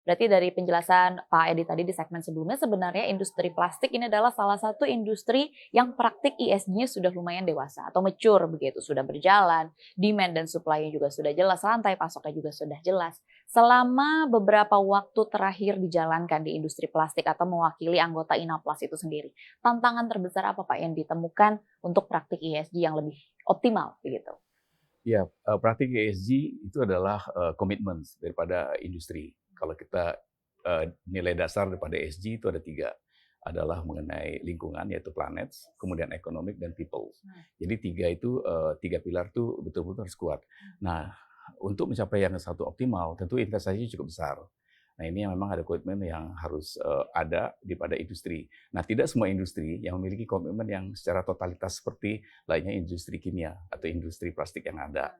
Berarti dari penjelasan Pak Edi tadi di segmen sebelumnya, sebenarnya industri plastik ini adalah salah satu industri yang praktik ESG-nya sudah lumayan dewasa atau mature begitu, sudah berjalan, demand dan supply-nya juga sudah jelas, rantai pasoknya juga sudah jelas. Selama beberapa waktu terakhir dijalankan di industri plastik atau mewakili anggota Inaplas itu sendiri, tantangan terbesar apa Pak yang ditemukan untuk praktik ESG yang lebih optimal begitu? Ya, praktik ESG itu adalah komitmen daripada industri. Kalau kita nilai dasar daripada ESG itu ada 3, adalah mengenai lingkungan yaitu planet, kemudian economic dan people. Jadi 3 itu 3 pilar itu betul-betul harus kuat. Nah, untuk mencapai yang satu optimal tentu investasinya cukup besar. Nah, ini yang memang ada komitmen yang harus ada di pada industri. Nah, tidak semua industri yang memiliki komitmen yang secara totalitas seperti lainnya industri kimia atau industri plastik yang ada.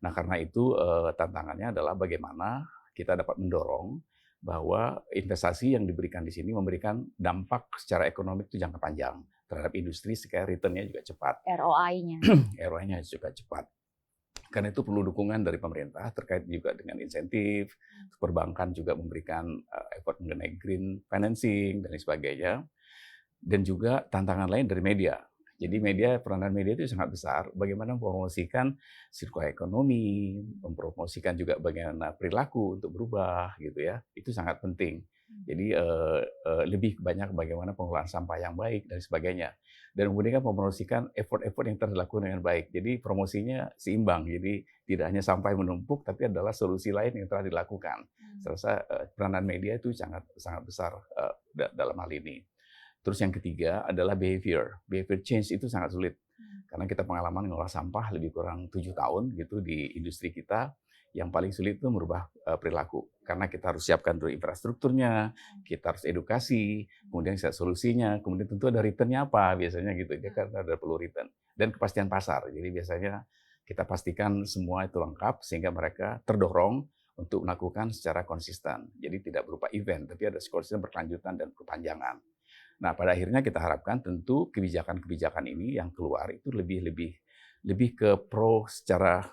Nah, karena itu tantangannya adalah bagaimana kita dapat mendorong bahwa investasi yang diberikan di sini memberikan dampak secara ekonomi itu jangka panjang terhadap industri supaya return-nya juga cepat. ROI-nya. ROI-nya juga cepat. Karena itu perlu dukungan dari pemerintah terkait juga dengan insentif, perbankan juga memberikan effort mengenai green financing dan sebagainya. Dan juga tantangan lain dari media. Jadi peranan media itu sangat besar. Bagaimana mempromosikan sirkular ekonomi, mempromosikan juga bagaimana perilaku untuk berubah, gitu ya. Itu sangat penting. Jadi lebih banyak bagaimana pengelolaan sampah yang baik dan sebagainya. Dan kemudian mempromosikan effort-effort yang telah dilakukan dengan baik. Jadi promosinya seimbang. Jadi tidak hanya sampah yang menumpuk, tapi adalah solusi lain yang telah dilakukan. Saya rasa peranan media itu sangat besar dalam hal ini. Terus yang ketiga adalah behavior. Behavior change itu sangat sulit. Karena kita pengalaman mengolah sampah lebih kurang 7 tahun gitu di industri kita. Yang paling sulit itu merubah perilaku. Karena kita harus siapkan dulu infrastrukturnya, kita harus edukasi, kemudian set solusinya, kemudian tentu ada return-nya apa biasanya gitu. Dia kan ada perlu return. Dan kepastian pasar. Jadi biasanya kita pastikan semua itu lengkap sehingga mereka terdorong untuk melakukan secara konsisten. Jadi tidak berupa event, tapi ada konsisten berkelanjutan dan berkepanjangan. Nah, pada akhirnya kita harapkan tentu kebijakan-kebijakan ini yang keluar itu lebih ke pro secara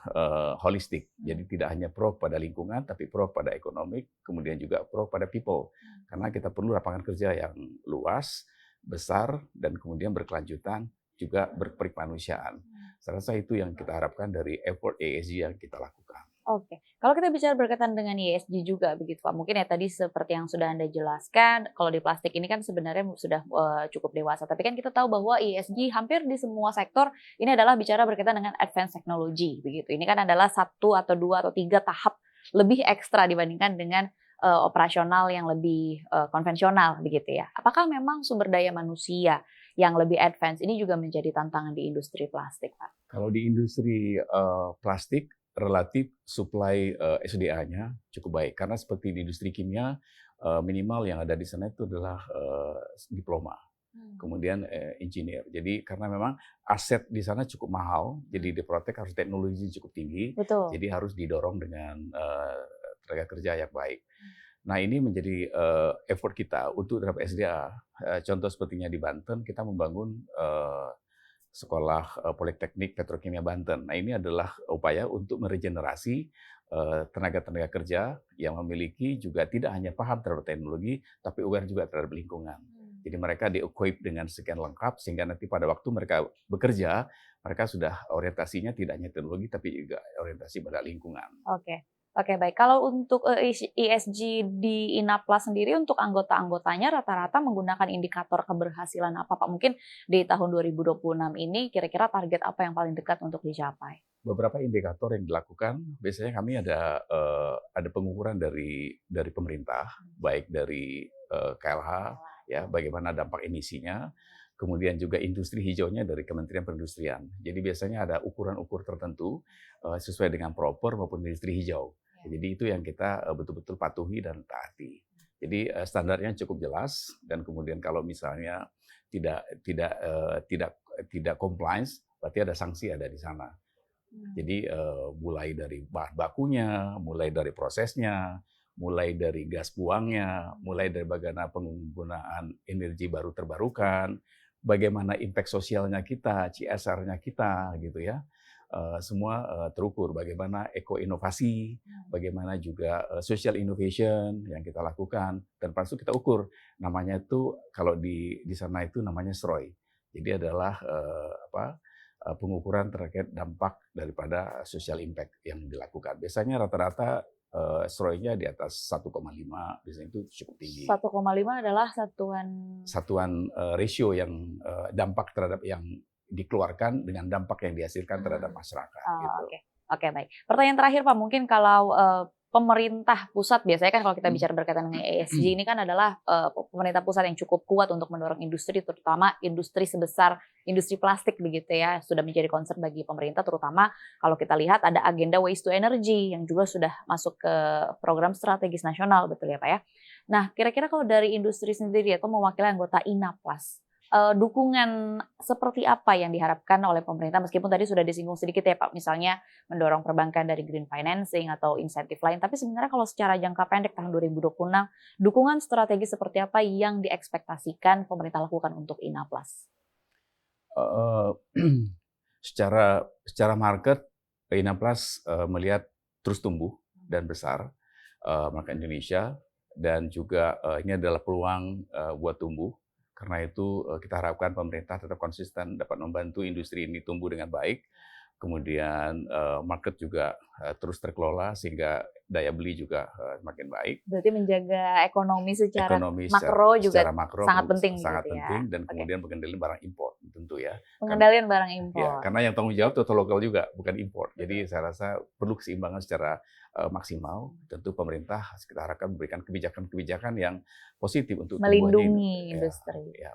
holistik. Jadi tidak hanya pro pada lingkungan, tapi pro pada ekonomi, kemudian juga pro pada people. Karena kita perlu lapangan kerja yang luas, besar, dan kemudian berkelanjutan, juga berperikemanusiaan. Saya rasa itu yang kita harapkan dari effort ESG yang kita lakukan. Oke, kalau kita bicara berkaitan dengan ESG juga begitu Pak, mungkin ya tadi seperti yang sudah Anda jelaskan, kalau di plastik ini kan sebenarnya sudah cukup dewasa, tapi kan kita tahu bahwa ESG hampir di semua sektor ini adalah bicara berkaitan dengan advanced technology begitu. Ini kan adalah 1 atau 2 atau 3 tahap lebih ekstra dibandingkan dengan operasional yang lebih konvensional begitu ya. Apakah memang sumber daya manusia yang lebih advance ini juga menjadi tantangan di industri plastik, Pak? Kalau di industri plastik, relatif supply SDA-nya cukup baik. Karena seperti di industri kimia, minimal yang ada di sana itu adalah diploma. Kemudian engineer. Jadi karena memang aset di sana cukup mahal, jadi diprotek harus teknologi cukup tinggi, Betul. jadi harus didorong dengan tenaga kerja yang baik. Nah, ini menjadi effort kita untuk terhadap SDA. Contoh sepertinya di Banten, kita membangun Sekolah Politeknik Petrokimia Banten. Nah, ini adalah upaya untuk meregenerasi tenaga-tenaga kerja yang memiliki juga tidak hanya paham terhadap teknologi, tapi aware juga terhadap lingkungan. Jadi mereka di-equip dengan sekian lengkap, sehingga nanti pada waktu mereka bekerja, mereka sudah orientasinya tidak hanya teknologi, tapi juga orientasi pada lingkungan. Oke. Oke, baik. Kalau untuk ESG di Inaplas sendiri untuk anggota-anggotanya rata-rata menggunakan indikator keberhasilan apa, Pak? Mungkin di tahun 2026 ini kira-kira target apa yang paling dekat untuk dicapai? Beberapa indikator yang dilakukan, biasanya kami ada pengukuran dari pemerintah, baik dari KLH, ya, bagaimana dampak emisinya, kemudian juga industri hijaunya dari Kementerian Perindustrian. Jadi biasanya ada ukuran-ukur tertentu sesuai dengan proper maupun industri hijau. Jadi itu yang kita betul-betul patuhi dan taati. Jadi standarnya cukup jelas, dan kemudian kalau misalnya tidak compliance, berarti ada sanksi ada di sana. Jadi mulai dari bahan bakunya, mulai dari prosesnya, mulai dari gas buangnya, mulai dari bagaimana penggunaan energi baru terbarukan, bagaimana impact sosialnya kita, CSR-nya kita, gitu ya. semua terukur. Bagaimana eko-inovasi, bagaimana juga social innovation yang kita lakukan, dan pas itu kita ukur. Namanya itu kalau di sana itu namanya SROI. Jadi adalah pengukuran terkait dampak daripada social impact yang dilakukan. Biasanya rata-rata SROI-nya di atas 1,5, biasanya itu cukup tinggi. 1,5 adalah satuan ratio yang dampak terhadap yang dikeluarkan dengan dampak yang dihasilkan terhadap masyarakat. Gitu. Oke, baik. Pertanyaan terakhir Pak, mungkin kalau pemerintah pusat, biasanya kan kalau kita bicara berkaitan dengan ESG ini kan adalah pemerintah pusat yang cukup kuat untuk mendorong industri, terutama industri sebesar industri plastik begitu ya, sudah menjadi concern bagi pemerintah, terutama kalau kita lihat ada agenda waste to energy yang juga sudah masuk ke program strategis nasional, betul ya Pak ya. Nah, kira-kira kalau dari industri sendiri atau mewakili anggota INAPLAS, dukungan seperti apa yang diharapkan oleh pemerintah, meskipun tadi sudah disinggung sedikit ya Pak, misalnya mendorong perbankan dari green financing atau insentif lain, tapi sebenarnya kalau secara jangka pendek tahun 2026, dukungan strategi seperti apa yang diekspektasikan pemerintah lakukan untuk INAPLAS? Secara market, INAPLAS melihat terus tumbuh dan besar market Indonesia, dan juga ini adalah peluang buat tumbuh. Karena itu kita harapkan pemerintah tetap konsisten dapat membantu industri ini tumbuh dengan baik. Kemudian market juga terus terkelola sehingga daya beli juga semakin baik. Berarti menjaga ekonomi secara makro juga sangat penting. Sangat penting, dan kemudian pengendalian barang impor tentu ya. Pengendalian barang impor. Ya, karena yang tanggung jawab total lokal juga, bukan impor. Jadi saya rasa perlu keseimbangan secara maksimal. Tentu pemerintah kita harapkan memberikan kebijakan-kebijakan yang positif untuk melindungi industri. Ya.